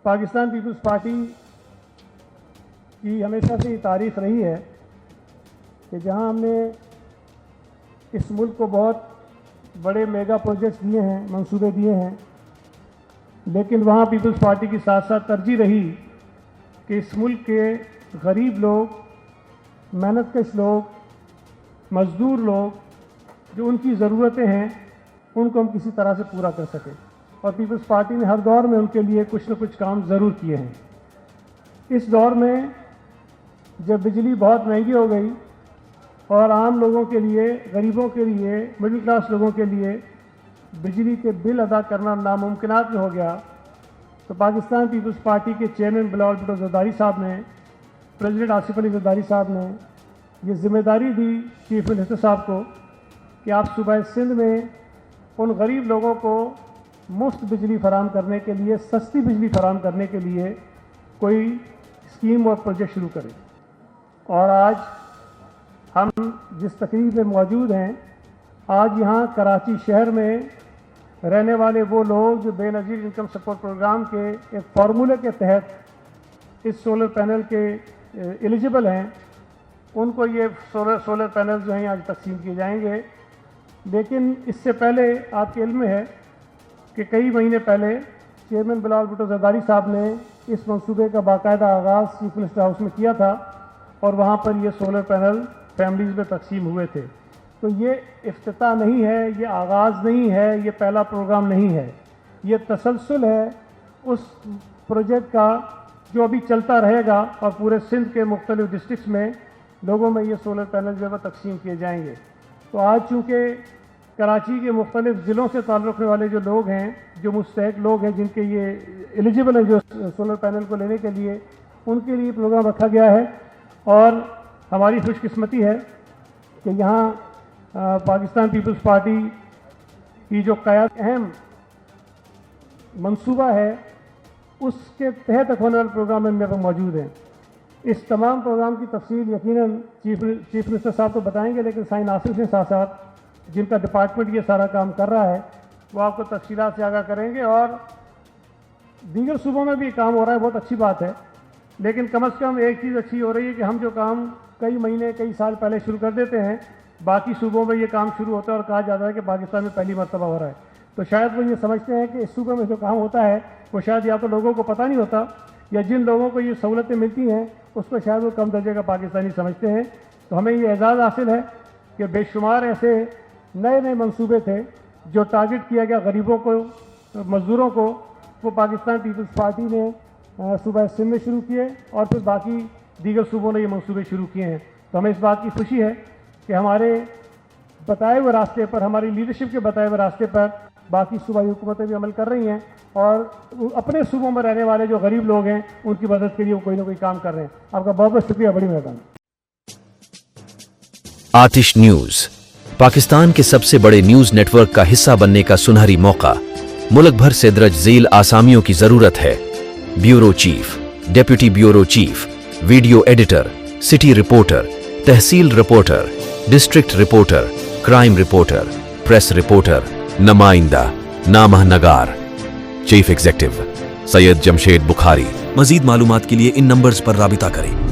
Pakistan peoples party की हमेशा से ये तारीख रही है कि जहां हमने इस मुल्क को बहुत बड़े मेगा प्रोजेक्ट्स दिए हैं, मंसूबे दिए हैं, लेकिन वहाँ पीपल्स पार्टी की साथ साथ तरजीह रही कि इस मुल्क के गरीब लोग, मेहनतकश लोग, मज़दूर लोग जो उनकी ज़रूरतें हैं उनको हम किसी तरह से पूरा कर सकें। और पीपल्स पार्टी ने हर दौर में उनके लिए कुछ न कुछ काम ज़रूर किए हैं। इस दौर में जब बिजली बहुत महंगी हो गई और आम लोगों के लिए, गरीबों के लिए, मिडिल क्लास लोगों के लिए बिजली के बिल अदा करना नामुमकिनात में हो गया, तो पाकिस्तान पीपल्स पार्टी के चेयरमैन बिलावल भुट्टो ज़रदारी साहब ने, प्रेसिडेंट आसिफ अली ज़रदारी साहब ने ये ज़िम्मेदारी दी चीफ मिनिस्टर साहब को कि आप सूबा सिंध में उन गरीब लोगों को मुफ्त बिजली फराहम करने के लिए, सस्ती बिजली फराहम करने के लिए कोई स्कीम और प्रोजेक्ट शुरू करें। और आज हम जिस तकरीब में मौजूद हैं, आज यहाँ कराची शहर में रहने वाले वो लोग जो बेनज़ीर इनकम सपोर्ट प्रोग्राम के एक फार्मूले के तहत इस सोलर पैनल के एलिजिबल हैं, उनको ये सोलर पैनल जो हैं आज तकसीम किए जाएंगे। लेकिन इससे पहले आपके इल्म में है कि कई महीने पहले चेयरमैन बिलावल भुट्टो ज़रदारी साहब ने इस मंसूबे का बाकायदा आगाज़ चीफ मिनिस्टर हाउस में किया था और वहाँ पर ये सोलर पैनल फैमिलीज़ में तकसीम हुए थे। तो ये इफ्तिताह नहीं है, ये आगाज़ नहीं है, ये पहला प्रोग्राम नहीं है, ये तसलसल है उस प्रोजेक्ट का जो अभी चलता रहेगा और पूरे सिंध के मुख्तलिफ डिस्ट्रिक्ट्स में लोगों में ये सोलर पैनल जो है तकसीम किए जाएंगे। तो आज चूँकि कराची के मुख्तलिफ ज़िलों से ताल्लुक़ रखने वाले जो लोग हैं, जो मुस्तहिक़ लोग हैं, जिनके ये एलिजिबल हैं जो सोलर पैनल को लेने के लिए, उनके लिए प्रोग्राम रखा गया है। और हमारी खुशकिस्मती है कि यहाँ पाकिस्तान पीपल्स पार्टी की जो क़यादत अहम मंसूबा है उसके तहत होने वाले प्रोग्राम में मेरे मौजूद हैं। इस तमाम प्रोग्राम की तफसील यकीनन चीफ मिनिस्टर साहब तो बताएंगे, लेकिन साइन आसिफ के साथ साथ जिनका डिपार्टमेंट ये सारा काम कर रहा है वो आपको तफसीलात से आगाह करेंगे। और दीगर सूबों में भी काम हो रहा है, बहुत अच्छी बात है, लेकिन कम से कम एक चीज़ अच्छी हो रही है कि हम जो काम कई महीने, कई साल पहले शुरू कर देते हैं, बाकी सूबों में ये काम शुरू होता है और कहा जाता है कि पाकिस्तान में पहली मरतबा हो रहा है। तो शायद वो ये समझते हैं कि इस सूबे में जो काम होता है वो शायद या तो लोगों को पता नहीं होता, या जिन लोगों को ये सहूलतें मिलती हैं उसको शायद वो कम दर्जे का पाकिस्तानी समझते हैं। तो हमें ये एजाज़ हासिल है कि बेशुमार ऐसे नए नए मंसूबे थे जो टारगेट किया गया गरीबों को, मज़दूरों को, वो पाकिस्तान पीपल्स पार्टी ने सूबा सिंध में शुरू किए और फिर बाकी दीगर सूबों ने ये मंसूबे शुरू किए हैं। तो हमें इस बात की खुशी है कि हमारे बताए हुए रास्ते पर, हमारी लीडरशिप के बताए हुए रास्ते पर बाकी सूबाई हुकूमतें भी अमल कर रही हैं और अपने सूबों में रहने वाले जो गरीब लोग हैं उनकी मदद के लिए वो कोई ना कोई काम कर रहे हैं। आपका बहुत बहुत शुक्रिया, बड़ी मेहरबानी। आतिश न्यूज़, पाकिस्तान के सबसे बड़े न्यूज़ नेटवर्क का हिस्सा बनने का सुनहरी मौका। मुल्क भर से दर्ज झेल आसामियों की जरूरत है। Bureau chief, deputy bureau chief, video editor, city reporter, तहसील reporter, district reporter, crime reporter, press reporter, नुमाइंदा, नामह नगार। Chief executive Syed Jamshed Bukhari. मजीद मालूमात के लिए इन नंबर्स पर राबिता करें।